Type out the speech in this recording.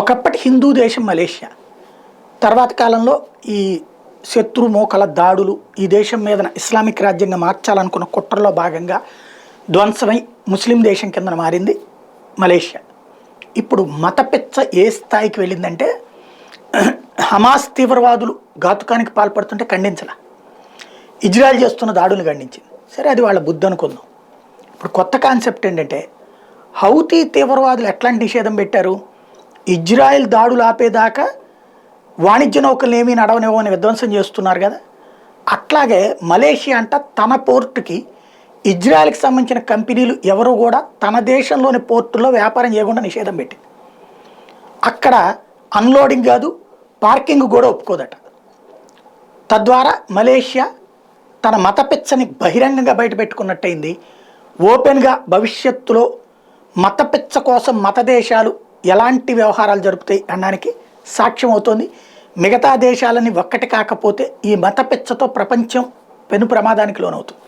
ఒకప్పటి హిందూ దేశం మలేషియా. తర్వాత కాలంలో ఈ శత్రుమోకల దాడులు ఈ దేశం మీద ఇస్లామిక్ రాజ్యంగా మార్చాలనుకున్న కుట్రలో భాగంగా ధ్వంసమై ముస్లిం దేశం కింద మారింది మలేషియా. ఇప్పుడు మత పిచ్చ ఏ స్థాయికి వెళ్ళిందంటే హమాస్ తీవ్రవాదులు ఘాతుకానికి పాల్పడుతుంటే ఖండించాల, ఇజ్రాయెల్ చేస్తున్న దాడులు ఖండించింది. సరే, అది వాళ్ళ బుద్ధి అనుకుందాం. ఇప్పుడు కొత్త కాన్సెప్ట్ ఏంటంటే హౌతీ తీవ్రవాదులు ఎట్లాంటి నిషేధం పెట్టారు, ఇజ్రాయెల్ దాడులు ఆపేదాకా వాణిజ్య నౌకలు ఏమీ నడవనివ్వని విధ్వంసం చేస్తున్నారు కదా. అట్లాగే మలేషియా అంట తన పోర్టుకి ఇజ్రాయెల్కి సంబంధించిన కంపెనీలు ఎవరు కూడా తన దేశంలోని పోర్టులో వ్యాపారం చేయకుండా నిషేధం పెట్టింది. అక్కడ అన్లోడింగ్ కాదు, పార్కింగ్ కూడా ఒప్పుకోదట. తద్వారా మలేషియా తన మత పిచ్చని బహిరంగంగా బయటపెట్టుకున్నట్టయింది. ఓపెన్గా భవిష్యత్తులో మత పిచ్చ కోసం మత దేశాలు ఎలాంటి వ్యవహారాలు జరుపుతాయి అనడానికి సాక్ష్యం అవుతోంది. మిగతా దేశాలని ఒక్కటి కాకపోతే ఈ మత పిచ్చతో ప్రపంచం పెను ప్రమాదానికి లోనవుతుంది.